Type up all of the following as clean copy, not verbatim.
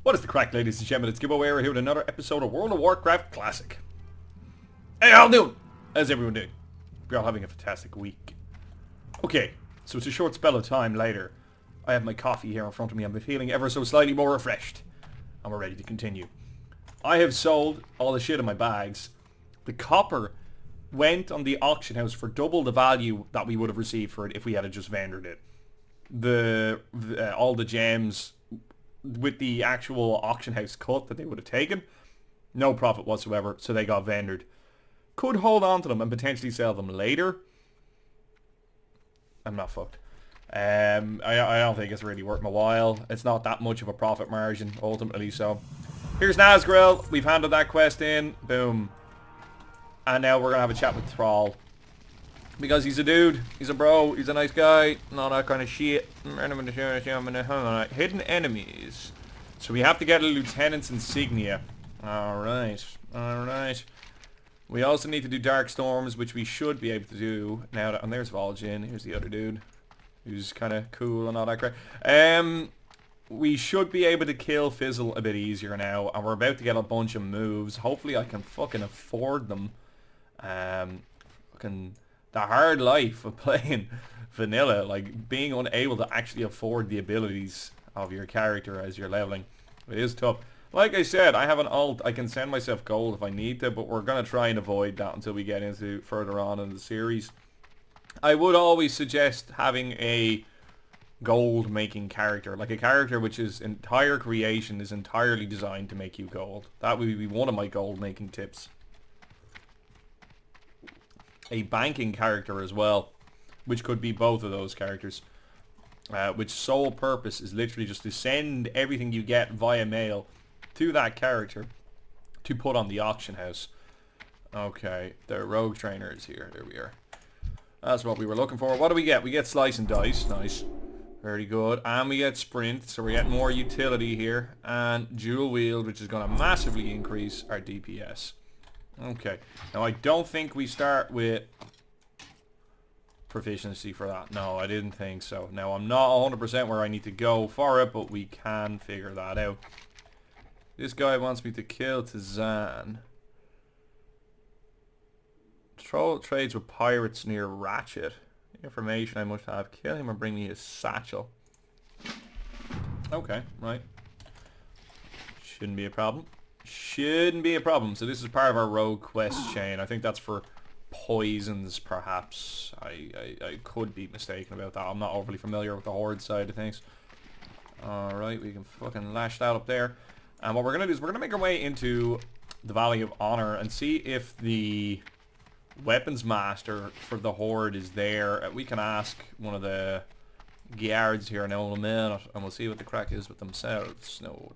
What is the crack, ladies and gentlemen? It's Gibboeire here with another episode of World of Warcraft Classic. Hey, how doing? How's everyone doing? We're all having a fantastic week. Okay, so it's a short spell of time later. I have my coffee here in front of me. I'm feeling ever so slightly more refreshed. And we're ready to continue. I have sold all the shit in my bags. The copper went on the auction house for double the value that we would have received for it if we had just vendored it. All the gems with the actual auction house cut that they would have taken, no profit whatsoever, so they got vendored. Could hold on to them and potentially sell them later. I'm not fucked. I don't think it's really worth my while. It's not that much of a profit margin ultimately, so here's Nazgrill. We've handed that quest in. Boom. And now we're gonna have a chat with Thrall. Because he's a dude, he's a bro, he's a nice guy, and all that kind of shit. Hidden enemies. So we have to get a lieutenant's insignia. Alright, alright. We also need to do dark storms, which we should be able to do now that, and there's Vol'jin, here's the other dude, who's kind of cool and all that crap. We should be able to kill Fizzle a bit easier now, and we're about to get a bunch of moves. Hopefully I can fucking afford them. The hard life of playing vanilla, like being unable to actually afford the abilities of your character as you're leveling. It is tough. Like I said, I have an alt. I can send myself gold if I need to, but we're going to try and avoid that until we get into further on in the series. I would always suggest having a gold making character, like a character which his entire creation is entirely designed to make you gold. That would be one of my gold making tips. A banking character as well, which could be both of those characters, which sole purpose is literally just to send everything you get via mail to that character to put on the auction house. Okay, the rogue trainer is here. There we are. That's what we were looking for. What do we get? We get slice and dice. Nice. Very good. And we get sprint, so we're getting more utility here. And dual wield, which is going to massively increase our DPS. Okay, now I don't think we start with proficiency for that. No, I didn't think so. Now I'm not 100% where I need to go for it, but we can figure that out. This guy wants me to kill Tizan. Troll trades with pirates near Ratchet. Information I must have. Kill him or bring me his satchel. Okay, right. Shouldn't be a problem. Shouldn't be a problem. So this is part of our rogue quest chain. I think that's for poisons, perhaps. I could be mistaken about that. I'm not overly familiar with the horde side of things. Alright, we can fucking lash that up there. And what we're going to do is we're going to make our way into the Valley of Honor and see if the weapons master for the horde is there. We can ask one of the guards here in a minute and we'll see what the crack is with themselves. No.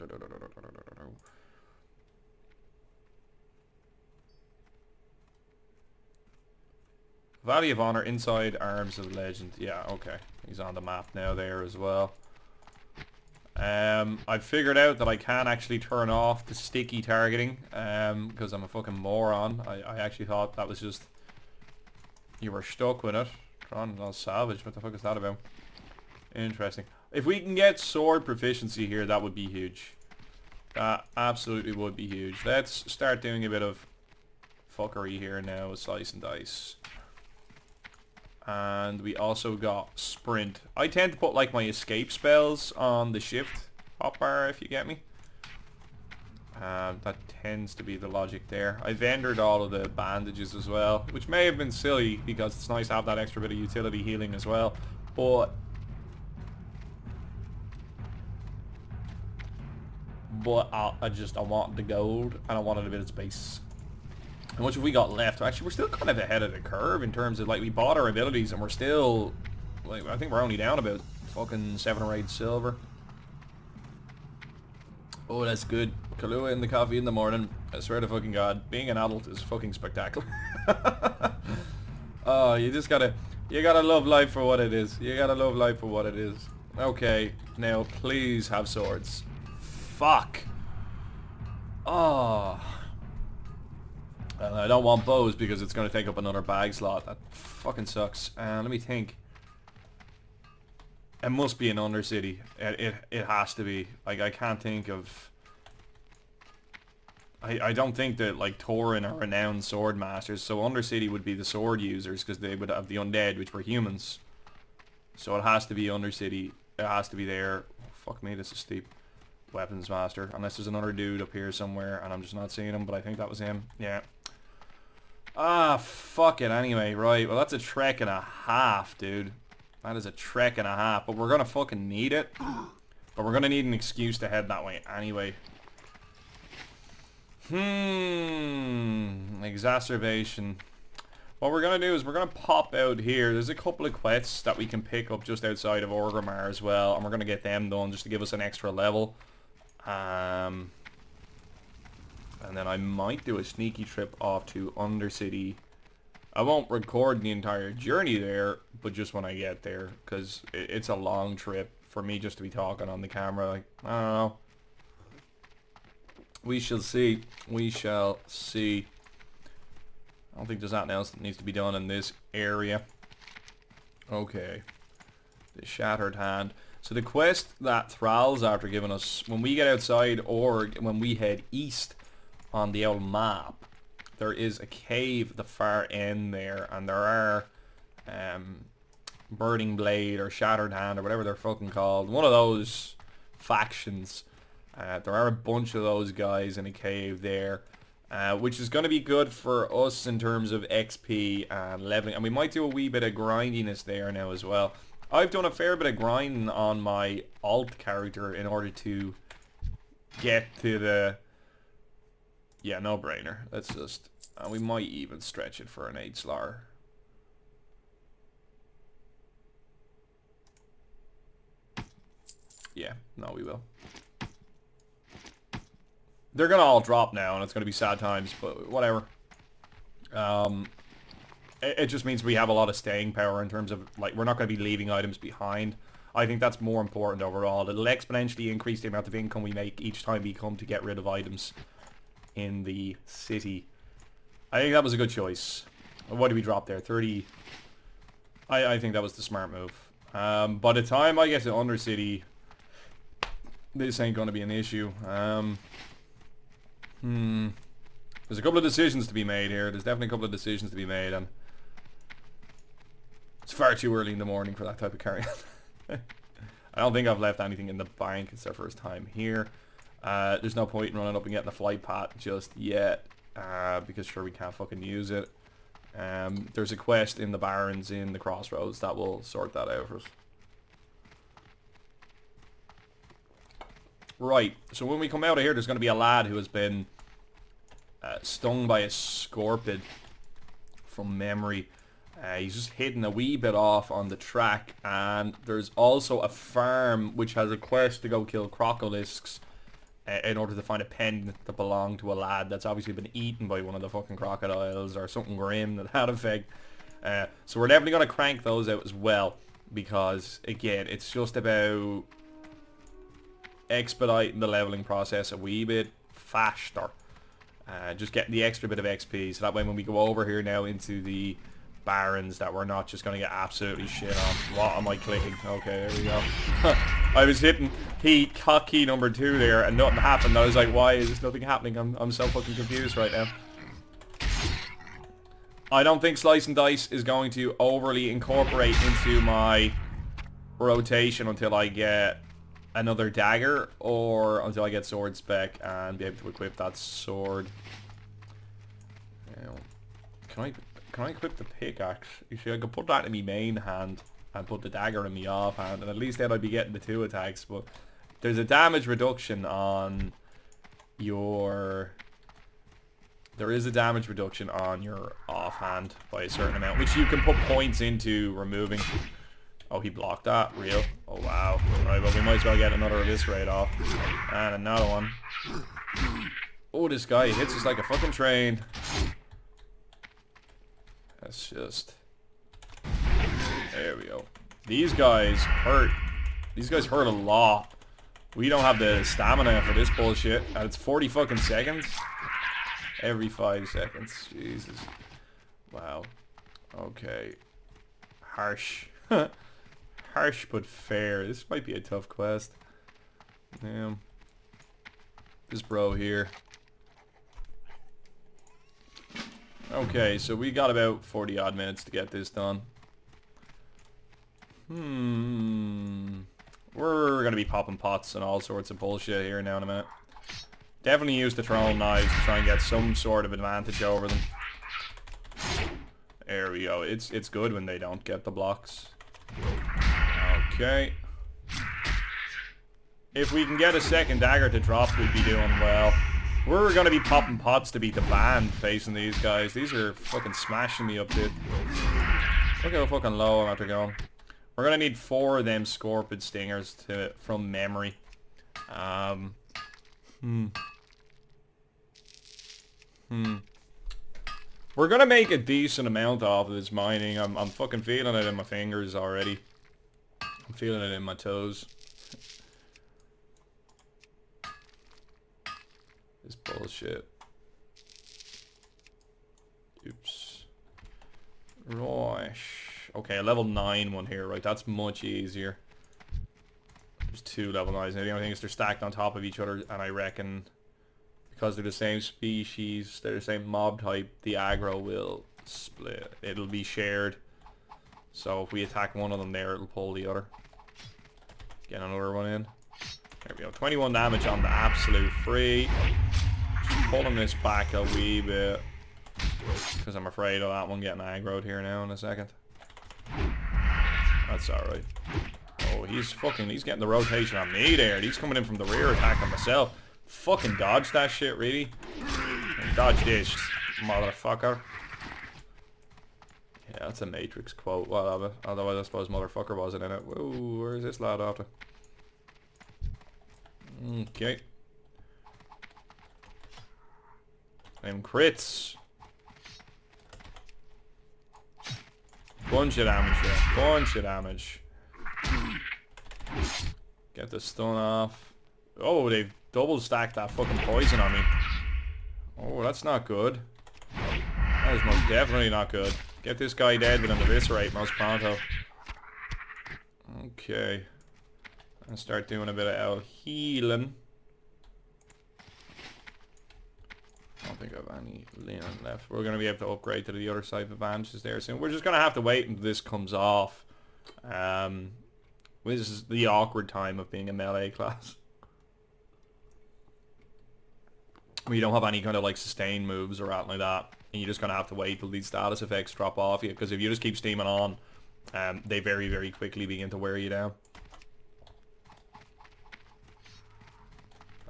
Valley of Honor inside Arms of Legend. Yeah, okay. He's on the map now there as well. I've figured out that I can actually turn off the sticky targeting because I'm a fucking moron. I actually thought that was just you were stuck with it. Tron all salvage. What the fuck is that about? Interesting. If we can get sword proficiency here, that would be huge. That absolutely would be huge. Let's start doing a bit of fuckery here now with slice and dice. And we also got sprint. I tend to put like my escape spells on the shift hotbar, if you get me. That tends to be the logic there. I vendored all of the bandages as well, which may have been silly because it's nice to have that extra bit of utility healing as well. But I wanted the gold and I wanted a bit of space. How much have we got left? Actually, we're still kind of ahead of the curve in terms of, like, we bought our abilities and we're still, like, I think we're only down about fucking 7 or 8 silver. Oh, that's good. Kahlua in the coffee in the morning. I swear to fucking God, being an adult is fucking spectacular. Oh, you gotta love life for what it is. You gotta love life for what it is. Okay, now please have swords. Fuck. Oh. And I don't want bows because it's going to take up another bag slot. That fucking sucks. Let me think. It must be an Undercity. It has to be. Like, I can't think of I don't think that like Tauren are renowned sword masters, so Undercity would be the sword users because they would have the undead, which were humans. So it has to be Undercity. It has to be there. Oh, fuck me, this is steep. Weapons master, unless there's another dude up here somewhere and I'm just not seeing him, but I think that was him. Yeah. Ah, fuck it anyway. Right, well that's a trek and a half, dude. That is a trek and a half, but we're gonna fucking need it. But we're gonna need an excuse to head that way anyway. Exacerbation. What we're gonna do is we're gonna pop out here. There's a couple of quests that we can pick up just outside of Orgrimmar as well, and we're gonna get them done just to give us an extra level. And then I might do a sneaky trip off to Undercity. I won't record the entire journey there, but just when I get there, because it's a long trip for me just to be talking on the camera. Like, I don't know. We shall see. We shall see. I don't think there's anything else that needs to be done in this area. Okay. The Shattered Hand. So the quest that Thrall's after giving us, when we get outside or when we head east on the old map, there is a cave at the far end there, and there are Burning Blade or Shattered Hand or whatever they're fucking called. One of those factions. There are a bunch of those guys in a cave there, which is going to be good for us in terms of XP and leveling. And we might do a wee bit of grindiness there now as well. I've done a fair bit of grinding on my alt character in order to get to the... Yeah, no brainer. Let's just... we might even stretch it for an 8 slar. Yeah, no we will. They're gonna all drop now and it's gonna be sad times, but whatever. It just means we have a lot of staying power in terms of, like, we're not going to be leaving items behind. I think that's more important overall. It'll exponentially increase the amount of income we make each time we come to get rid of items in the city. I think that was a good choice. What did we drop there? 30. I think that was the smart move. By the time I get to Undercity, this ain't going to be an issue. There's a couple of decisions to be made here. There's definitely a couple of decisions to be made, and it's far too early in the morning for that type of carry. I don't think I've left anything in the bank. It's our first time here. There's no point in running up and getting a flight path just yet, because sure we can't fucking use it. There's a quest in the Barrens in the Crossroads that will sort that out for us. Right, so when we come out of here, there's going to be a lad who has been stung by a scorpion from memory. He's just hidden a wee bit off on the track, and there's also a farm which has a quest to go kill Crocolisks in order to find a pendant that belonged to a lad that's obviously been eaten by one of the fucking crocodiles or something grim that had effect. So we're definitely going to crank those out as well, because again, it's just about expediting the leveling process a wee bit faster. Just getting the extra bit of XP, so that way when we go over here now into the Barrens, that we're not just going to get absolutely shit on. What am I clicking? Okay, there we go. I was hitting hotkey number 2 there and nothing happened. I was like, why is nothing happening? I'm so fucking confused right now. I don't think Slice and Dice is going to overly incorporate into my rotation until I get another dagger, or until I get sword spec and be able to equip that sword. Can I equip the pickaxe? You see, I could put that in my main hand and put the dagger in my off hand, and at least then I'd be getting the 2 attacks. But there's a damage reduction on your... There is a damage reduction on your offhand by a certain amount, which you can put points into removing. Oh, he blocked that? Real? Oh, wow. Right, well, we might as well get another eviscerate off. And another one. Oh, this guy hits us like a fucking train. That's just... There we go. These guys hurt. These guys hurt a lot. We don't have the stamina for this bullshit. And it's 40 fucking seconds. Every 5 seconds. Jesus. Wow. Okay. Harsh. Harsh but fair. This might be a tough quest. This bro here. Okay, so we got about 40 odd minutes to get this done. We're gonna be popping pots and all sorts of bullshit here now in a minute. Definitely use the throwing knives to try and get some sort of advantage over them. There we go. It's good when they don't get the blocks. Okay. If we can get a second dagger to drop, we'd be doing well. We're gonna be popping pots to beat the band facing these guys. These are fucking smashing me up, dude. Look how fucking low I'm after going. We're gonna need 4 of them scorpion stingers from memory. We're gonna make a decent amount off of this mining. I'm fucking feeling it in my fingers already. I'm feeling it in my toes. This bullshit. Oops. Right. Okay, a level 9 one here, right? That's much easier. There's 2 level 9s. Now the only thing is they're stacked on top of each other, and I reckon because they're the same species, they're the same mob type, the aggro will split. It'll be shared. So if we attack one of them there, it'll pull the other. Get another one in. There we go. 21 damage on the absolute free. Just pulling this back a wee bit, because I'm afraid of that one getting aggroed here now in a second. That's alright. Oh, he's getting the rotation on me there. He's coming in from the rear attacking myself. Fucking dodge that shit, really. Dodge this, motherfucker. Yeah, that's a Matrix quote. Well, otherwise I suppose motherfucker wasn't in it. Whoa, where's this lad after? Okay. Them crits. Bunch of damage there. Bunch of damage. Get the stun off. Oh, they've double stacked that fucking poison on me. Oh, that's not good. That is most definitely not good. Get this guy dead with an eviscerate most pronto. Okay. I'll start doing a bit of healing. I don't think I have any linen left. We're going to be able to upgrade to the other side of advantages there soon. We're just going to have to wait until this comes off. This is the awkward time of being a melee class. We don't have any kind of like sustain moves or anything like that. And you're just going to have to wait till these status effects drop off you. Because if you just keep steaming on, they very, very quickly begin to wear you down.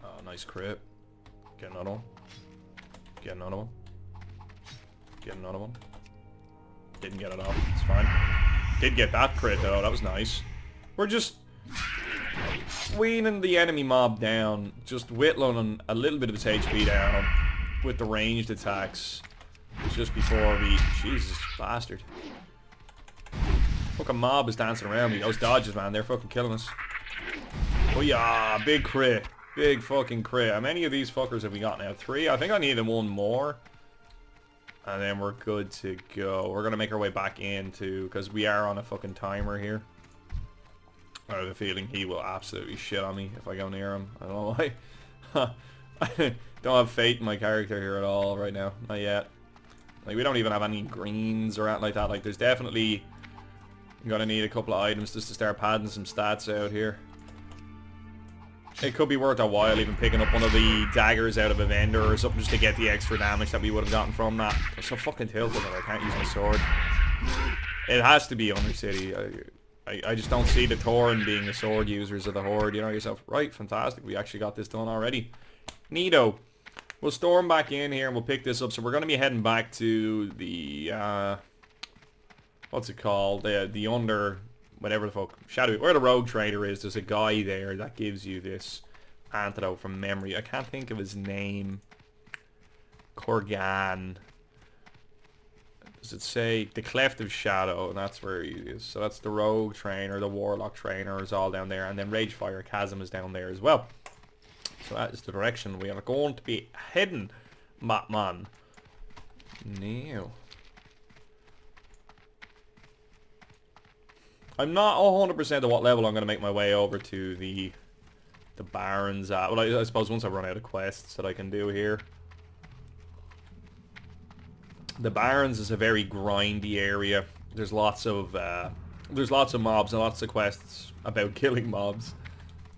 Oh, nice crit. Get another one. Get another one. Get another one. Didn't get it off. It's fine. Did get that crit though. That was nice. We're just weaning the enemy mob down. Just whittling a little bit of its HP down with the ranged attacks. Just before we... Jesus, bastard. Fucking mob is dancing around me. Those dodges, man. They're fucking killing us. Oh yeah, big crit. Big fucking crit. How many of these fuckers have we got now? 3? I think I needed 1 more. And then we're good to go. We're going to make our way back in too, because we are on a fucking timer here. I have a feeling he will absolutely shit on me if I go near him. I don't know why. I don't have faith in my character here at all right now. Not yet. Like, we don't even have any greens or anything like that. Like, there's definitely... I'm going to need a couple of items just to start padding some stats out here. It could be worth a while even picking up one of the daggers out of a vendor or something just to get the extra damage that we would have gotten from that. I'm so fucking tilted that I can't use my sword. It has to be Undercity. I just don't see the Tauren being the sword users of the Horde. You know yourself. Right, fantastic. We actually got this done already. Neato. We'll storm back in here and we'll pick this up. So we're going to be heading back to the... what's it called? The under... whatever the fuck, Shadow, where the rogue trader is, there's a guy there that gives you this antidote from memory. I can't think of his name. Korgan. Does it say the Cleft of Shadow? And that's where he is. So that's the rogue trainer, the warlock trainer is all down there, and then Ragefire Chasm is down there as well. So that is the direction we are going to be heading, Batman. Now. I'm not 100% of what level I'm going to make my way over to the Barrens at. Well, I suppose once I run out of quests that I can do here. The Barrens is a very grindy area. There's lots of mobs and lots of quests about killing mobs.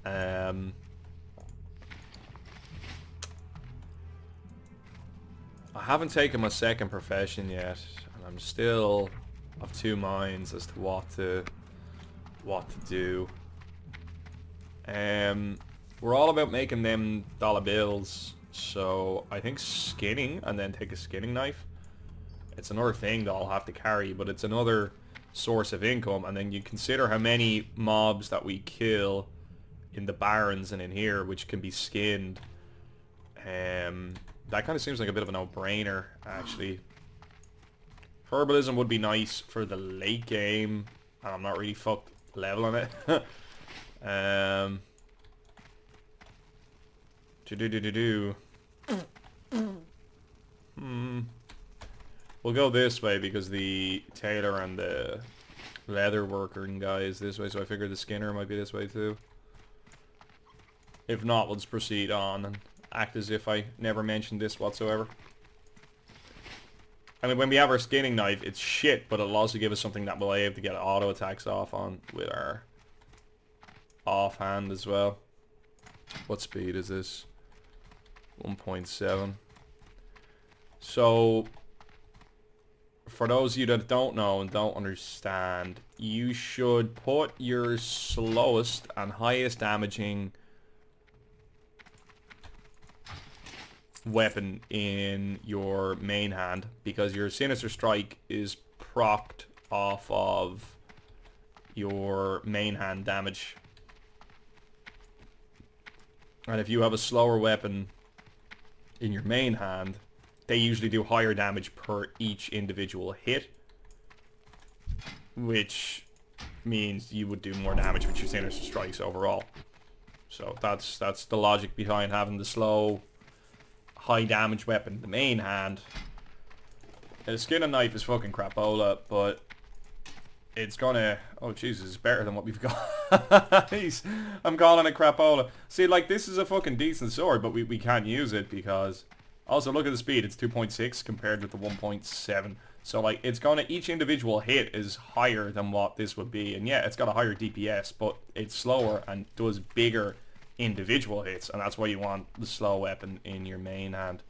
I haven't taken my second profession yet, and I'm still of two minds as to what to do. We're all about making them dollar bills, so I think skinning and then take a skinning knife. It's another thing that I'll have to carry, but it's another source of income. And then you consider how many mobs that we kill in the Barrens and in here, which can be skinned. That kind of seems like a bit of a no-brainer, actually. Herbalism would be nice for the late game, and I'm not really fucked leveling it. We'll go this way because the tailor and the leather worker guy is this way, so I figure the skinner might be this way too. If not, we'll just proceed on and act as if I never mentioned this whatsoever. I mean, when we have our skinning knife, it's shit, but it'll also give us something that we'll be able to get auto attacks off on with our offhand as well. What speed is this? 1.7. So, for those of you that don't know and don't understand, you should put your slowest and highest damaging weapon in your main hand, because your Sinister Strike is procced off of your main hand damage. And if you have a slower weapon in your main hand, they usually do higher damage per each individual hit, which means you would do more damage with your Sinister Strikes overall. So that's the logic behind having the slow, high damage weapon in the main hand. A skin and knife is fucking crapola, but it's gonna... Oh Jesus, it's better than what we've got. I'm calling it crapola. See, like, this is a fucking decent sword, but we can't use it because... Also, look at the speed. It's 2.6 compared with the 1.7. So, like, it's gonna... Each individual hit is higher than what this would be. And yeah, it's got a higher DPS, but it's slower and does bigger individual hits. And that's why you want the slow weapon in your main hand.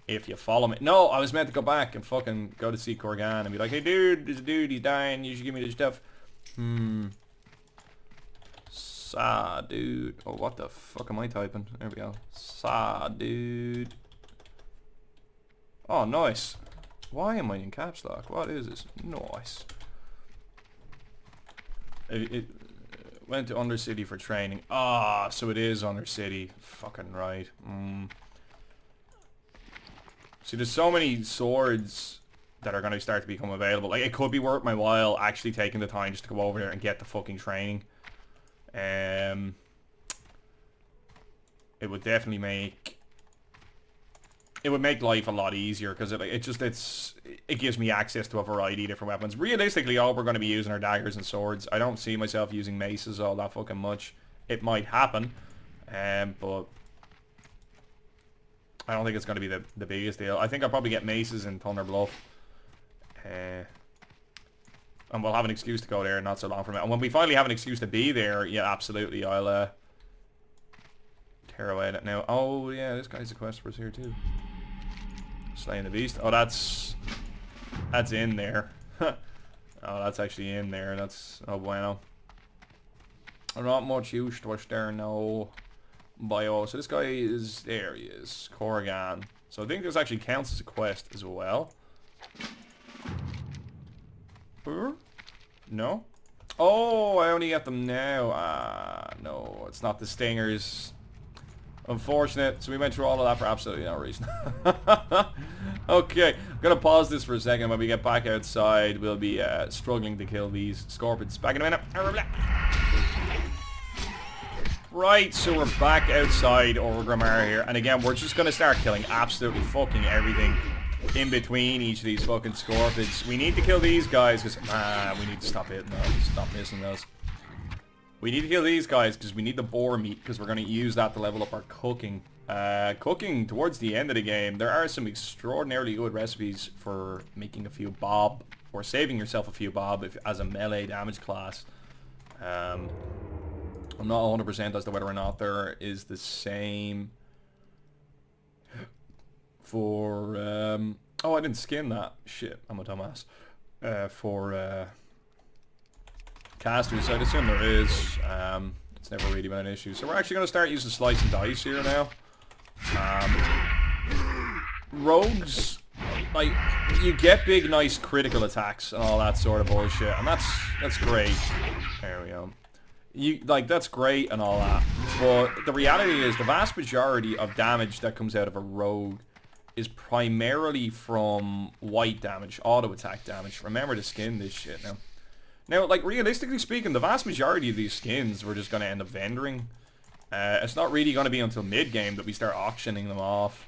If you follow me... No, I was meant to go back and fucking go to see Corgan and be like, hey dude, there's a dude, he's dying, you should give me this stuff. Sa dude. Oh, what the fuck am I typing? There we go. Sa dude. Oh, nice. Why am I in caps lock? What is this? Nice. It went to Undercity for training. Ah, so it is Undercity. Fucking right. See, there's so many swords that are going to start to become available. Like, it could be worth my while actually taking the time just to go over there and get the fucking training. It would definitely make... It would make life a lot easier because it gives me access to a variety of different weapons. Realistically, all we're going to be using are daggers and swords. I don't see myself using maces all that fucking much. It might happen, but I don't think it's going to be the biggest deal. I think I'll probably get maces in Thunder Bluff. And we'll have an excuse to go there not so long from it. And when we finally have an excuse to be there, yeah, absolutely, I'll tear away at it now. Oh, yeah, this guy's a quest for us here, too. Slaying the Beast. Oh, that's in there. Oh, that's actually in there. That's... Oh, bueno. Not much use to us there, no. Bio. So this guy is... There he is. Corgan. So I think this actually counts as a quest as well. No? Oh, I only get them now. Ah, no. It's not the stingers. Unfortunate. So we went through all of that for absolutely no reason. Okay. I'm going to pause this for a second. When we get back outside, we'll be struggling to kill these scorpions. Back in a minute. Right, so we're back outside Orgrimmar here. And again, we're just going to start killing absolutely fucking everything in between each of these fucking scorpions. We need to kill these guys because... we need to stop hitting those. Stop missing those. We need to kill these guys because we need the boar meat because we're going to use that to level up our cooking Cooking towards the end of the game, there are some extraordinarily good recipes for making a few bob, or saving yourself a few bob as a melee damage class. I'm not 100% as to whether or not there is the same for... oh, I didn't skin that. Shit, I'm a dumbass. For casters, I'd assume there is. It's never really been an issue. So we're actually going to start using slice and dice here now. Rogues, like, you get big, nice critical attacks and all that sort of bullshit, and that's great. There we go. That's great and all that, but the reality is the vast majority of damage that comes out of a rogue is primarily from white damage, auto attack damage. Remember to skin this shit now. Now, like, realistically speaking, the vast majority of these skins we're just going to end up vendoring. It's not really going to be until mid-game that we start auctioning them off.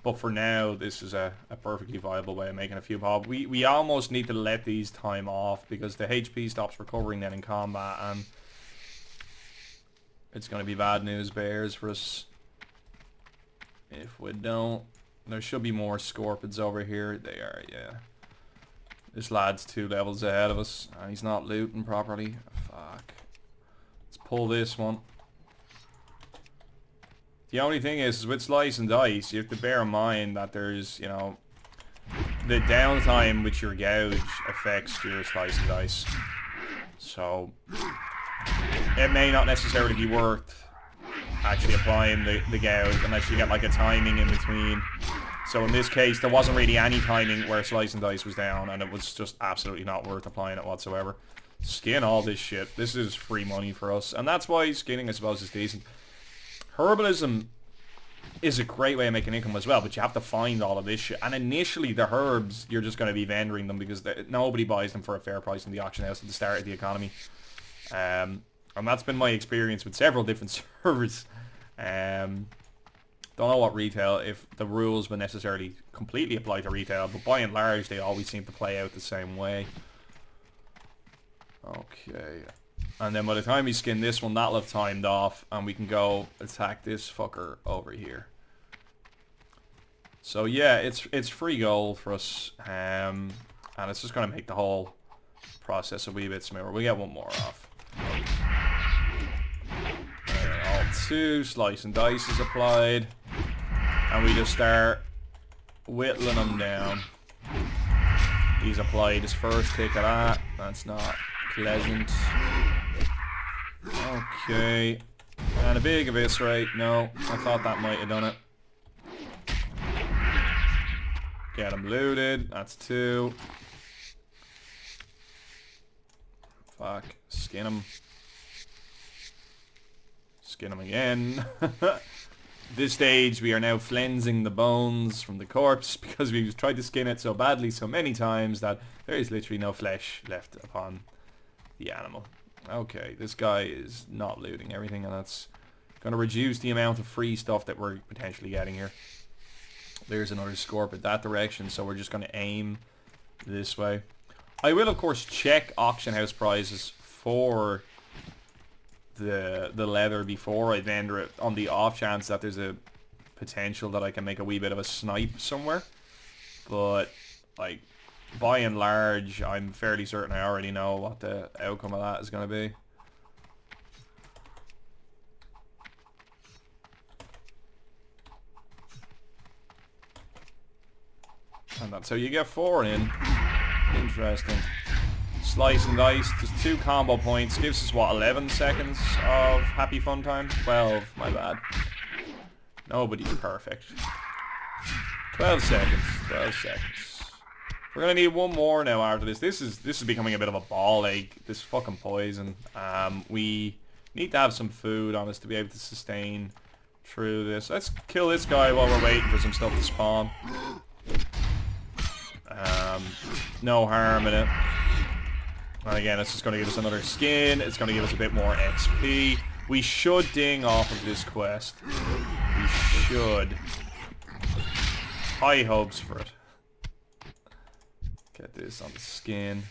But for now, this is a perfectly viable way of making a few bob. We almost need to let these time off because the HP stops recovering then in combat, and it's going to be bad news bears for us if we don't. There should be more scorpions over here. They are, yeah. This lad's 2 levels ahead of us, and he's not looting properly. Fuck. Let's pull this one. The only thing is with slice and dice, you have to bear in mind that there's, you know, the downtime with your gouge affects your slice and dice. So, it may not necessarily be worth actually applying the gouge unless you get like a timing in between. So in this case, there wasn't really any timing where slice and dice was down, and it was just absolutely not worth applying it whatsoever. Skin all this shit. This is free money for us, and that's why skinning, I suppose, is decent. Herbalism is a great way of making income as well, but you have to find all of this shit. And initially, the herbs, you're just going to be vendoring them because nobody buys them for a fair price in the auction house at the start of the economy. And that's been my experience with several different servers. Don't know what retail, if the rules would necessarily completely apply to retail, but by and large, they always seem to play out the same way. Okay. And then by the time we skin this one, that'll have timed off, and we can go attack this fucker over here. So yeah, it's free gold for us, and it's just going to make the whole process a wee bit smoother. We get one more off. All 2 slice and dice is applied, and we just start whittling them down. He's applied his first tick of that. That's not pleasant. Okay. And a big eviscerate. No, I thought that might have done it. Get him looted. That's 2. Fuck. Skin him. Skin him again. This stage, we are now cleansing the bones from the corpse because we've tried to skin it so badly so many times that there is literally no flesh left upon the animal. Okay, this guy is not looting everything, and that's going to reduce the amount of free stuff that we're potentially getting here. There's another scorpion that direction, so we're just going to aim this way. I will, of course, check auction house prices for the leather before I vendor it, on the off chance that there's a potential that I can make a wee bit of a snipe somewhere. But, like, by and large, I'm fairly certain I already know what the outcome of that is going to be. And that's how you get 4 in. Interesting. Slice and dice, just 2 combo points, gives us what, 11 seconds of happy fun time? 12, my bad. Nobody's perfect. 12 seconds, 12 seconds. We're gonna need one more now after this. This is becoming a bit of a ball ache, this fucking poison. We need to have some food on us to be able to sustain through this. Let's kill this guy while we're waiting for some stuff to spawn. No harm in it. And again, it's just going to give us another skin. It's going to give us a bit more XP. We should ding off of this quest. We should. High hopes for it. Get this on the skin.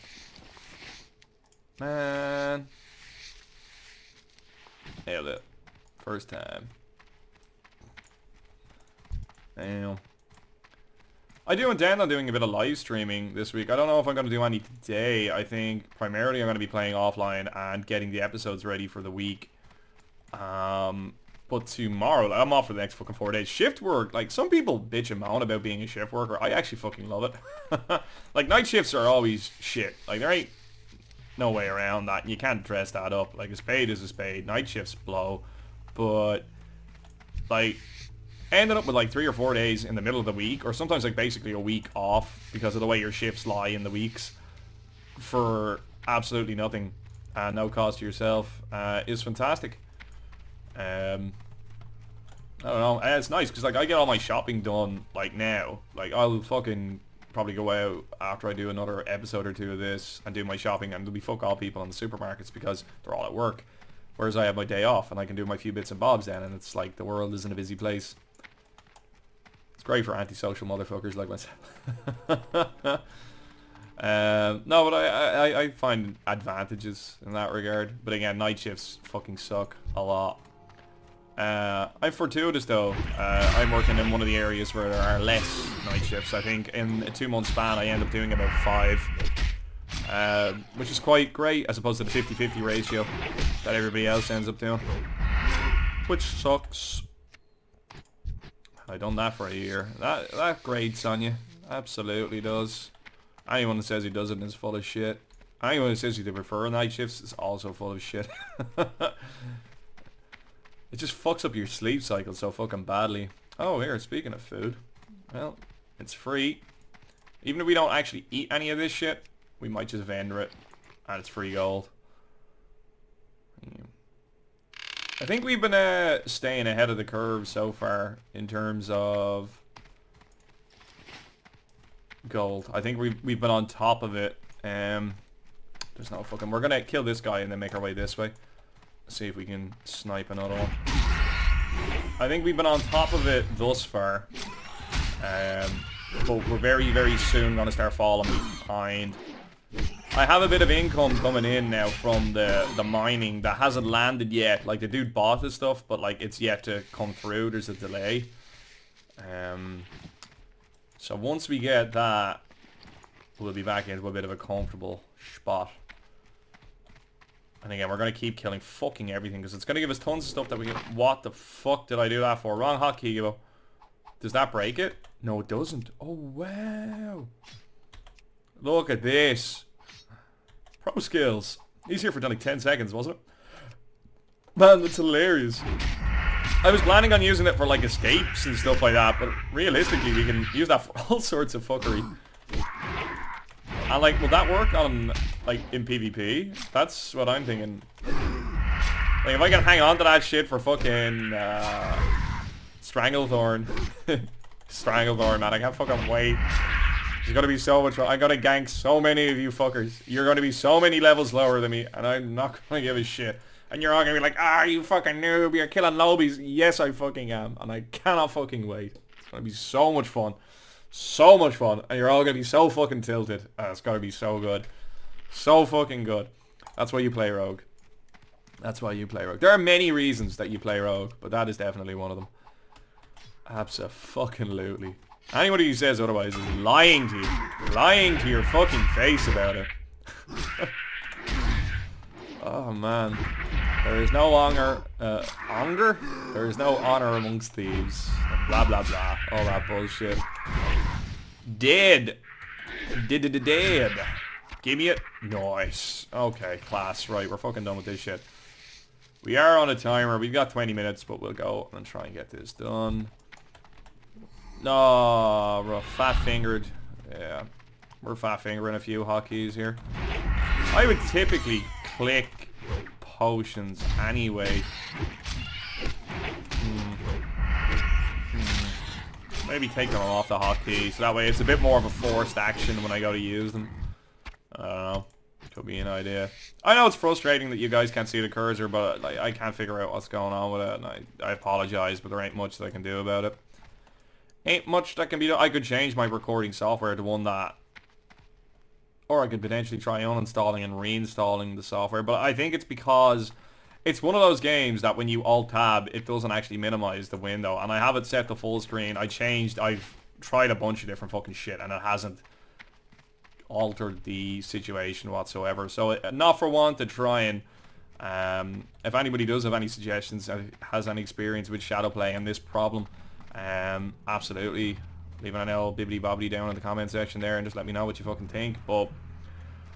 Man. Nailed it. First time. Damn. I do intend on doing a bit of live streaming this week. I don't know if I'm going to do any today. I think primarily I'm going to be playing offline and getting the episodes ready for the week. But tomorrow, like, I'm off for the next fucking 4 days. Shift work, like, some people bitch and moan about being a shift worker. I actually fucking love it. Like, night shifts are always shit. Like, there ain't no way around that. You can't dress that up. Like, a spade is a spade. Night shifts blow. But, like, ended up with like 3 or 4 days in the middle of the week, or sometimes like basically a week off because of the way your shifts lie in the weeks, for absolutely nothing and no cost to yourself, is fantastic. I don't know, it's nice because like I get all my shopping done like now. Like I'll fucking probably go out after I do another episode or two of this and do my shopping, and there'll be fuck all people in the supermarkets because they're all at work, whereas I have my day off and I can do my few bits and bobs then, and it's like the world isn't a busy place. Great for antisocial motherfuckers like myself. No, but I find advantages in that regard. But again, night shifts fucking suck a lot. I'm fortuitous though. I'm working in one of the areas where there are less night shifts. I think in a 2-month span I end up doing about 5. Which is quite great as opposed to the 50-50 ratio that everybody else ends up doing. Which sucks. I've done that for a year. That grates on you. Absolutely does. Anyone that says he doesn't is full of shit. Anyone that says they prefer night shifts is also full of shit. It just fucks up your sleep cycle so fucking badly. Oh, here, speaking of food. Well, it's free. Even if we don't actually eat any of this shit, we might just vendor it. And it's free gold. I think we've been staying ahead of the curve so far in terms of gold. I think we've been on top of it. There's no fucking... We're gonna kill this guy and then make our way this way. See if we can snipe another one. I think we've been on top of it thus far. But we're very, very soon gonna start falling behind. I have a bit of income coming in now from the mining that hasn't landed yet. Like, the dude bought the stuff, but like it's yet to come through. There's a delay. So once we get that, we'll be back into a bit of a comfortable spot. And again, we're going to keep killing fucking everything because it's going to give us tons of stuff that we can... What the fuck did I do that for? Wrong hotkey, Gibboeire. Does that break it? No, it doesn't. Oh, wow. Look at this. Pro skills. He's here for like 10 seconds, wasn't it? Man, that's hilarious. I was planning on using it for like escapes and stuff like that, but realistically we can use that for all sorts of fuckery. And like, will that work on, like, in PvP? That's what I'm thinking. Like, if I can hang on to that shit for fucking, Stranglethorn. Stranglethorn, man, I can't fucking wait. There's gonna be so much fun. I'm gonna gank so many of you fuckers. You're gonna be so many levels lower than me, and I'm not gonna give a shit. And you're all gonna be like, ah, you fucking noob, you're killing lobies. Yes, I fucking am, and I cannot fucking wait. It's gonna be so much fun. So much fun, and you're all gonna be so fucking tilted. It's gonna be so good. So fucking good. That's why you play Rogue. That's why you play Rogue. There are many reasons that you play Rogue, but that is definitely one of them. Abso-fucking-lutely. Anybody who says otherwise is lying to you. Lying to your fucking face about it. Oh man. There is no longer honor? There is no honor amongst thieves. Blah blah blah. All that bullshit. Dead. Dead. Give me it. Nice. Okay, class. Right, we're fucking done with this shit. We are on a timer. We've got 20 minutes, but we'll go and try and get this done. No, we're fat-fingered. Yeah, we're fat-fingering a few hotkeys here. I would typically click potions anyway. Maybe take them off the hotkey, so that way it's a bit more of a forced action when I go to use them. I don't know. Could be an idea. I know it's frustrating that you guys can't see the cursor, but like, I can't figure out what's going on with it, and I apologize, but there ain't much that I can do about it. Ain't much that can be done. I could change my recording software to one that... Or I could potentially try uninstalling and reinstalling the software, but I think it's because It's one of those games that when you alt-tab, it doesn't actually minimize the window. And I have it set to full screen. I've tried a bunch of different fucking shit, and it hasn't altered the situation whatsoever. So not for one to try and if anybody does have any suggestions, has any experience with shadow play and this problem, absolutely leave an L bibbity bobbity down in the comment section there and just let me know what you fucking think. But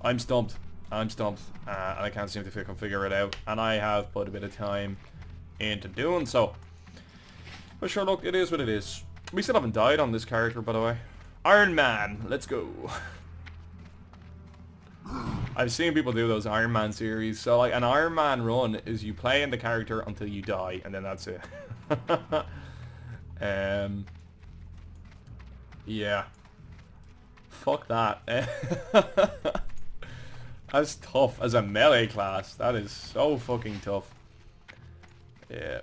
I'm stumped, and I can't seem to fucking figure it out, and I have put a bit of time into doing so. But sure, look, it is what it is. We still haven't died on this character, by the way. Iron Man, let's go. I've seen people do those Iron Man series. So like an Iron Man run is you play in the character until you die, and then that's it. Yeah. Fuck that. That's tough as a melee class. That is so fucking tough. Yeah.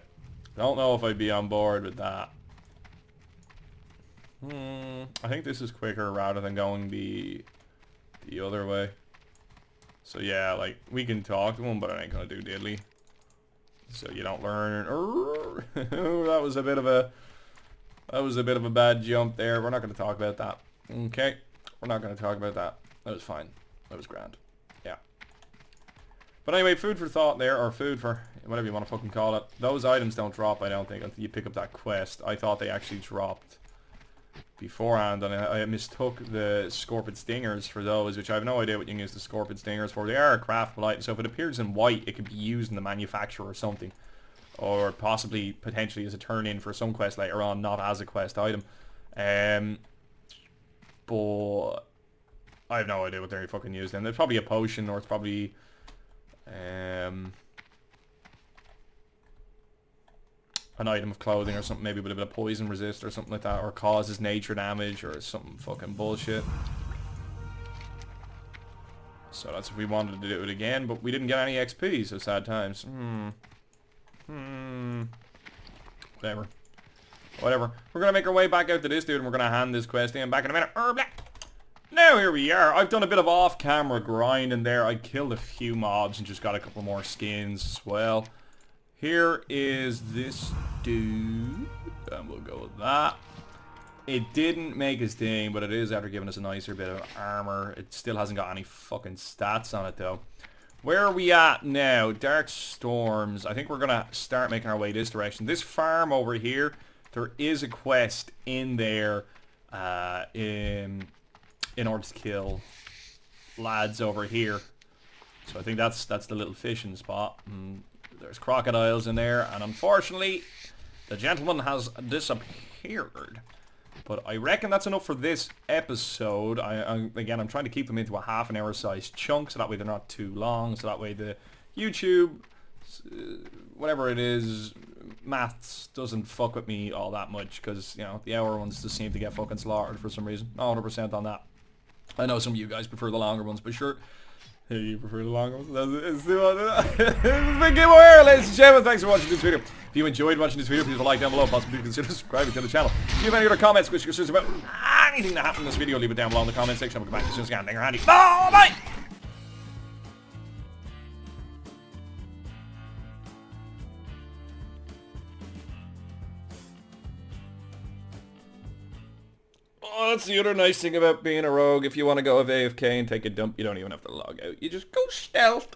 Don't know if I'd be on board with that. I think this is quicker rather than going the other way. So yeah, like, we can talk to him, but I ain't gonna do diddly. So you don't learn. That was a bit of a bad jump there. We're not gonna talk about that. Okay, we're not gonna talk about that. That was fine. That was grand. Yeah. But anyway, food for thought there, or food for whatever you want to fucking call it. Those items don't drop, I don't think, until you pick up that quest. I thought they actually dropped beforehand, and I mistook the scorpion stingers for those, which I have no idea what you can use the scorpion stingers for. They are a craftable item, so if it appears in white, it could be used in the manufacture or something, or possibly potentially as a turn-in for some quest later on, not as a quest item. But I have no idea what they're fucking used in. There's probably a potion, or it's probably an item of clothing or something, maybe with a bit of poison resist or something like that, or causes nature damage or something fucking bullshit. So that's if we wanted to do it again, but we didn't get any XP, so sad times. Whatever. We're gonna make our way back out to this dude, and we're gonna hand this quest in back in a minute. Now here we are. I've done a bit of off-camera grinding there. I killed a few mobs and just got a couple more skins as well. Here is this dude, and we'll go with that. It didn't make his thing, but it is after giving us a nicer bit of armor. It still hasn't got any fucking stats on it though. Where are we at now? Dark Storms. I think we're gonna start making our way this direction. This farm over here, there is a quest in there in order to kill lads over here. So I think that's the little fishing spot. There's crocodiles in there, and unfortunately the gentleman has disappeared. But I reckon that's enough for this episode. Again, I'm trying to keep them into a half an hour size chunk, so that way they're not too long, so that way the YouTube, whatever it is, maths doesn't fuck with me all that much, because, you know, the hour ones just seem to get fucking slaughtered for some reason. 100% on that. I know some of you guys prefer the longer ones, but sure. Hey, you prefer the longer ones? It's been Gibboeire, ladies and gentlemen. Thanks for watching this video. If you enjoyed watching this video, please leave a like down below. Possibly consider subscribing to the channel. If you have any other comments, questions about anything that happened in this video, leave it down below in the comment section. We'll come back as soon as I can. Thank you, handy. Bye! Oh, that's the other nice thing about being a rogue. If you want to go of AFK and take a dump, you don't even have to log out. You just go stealth.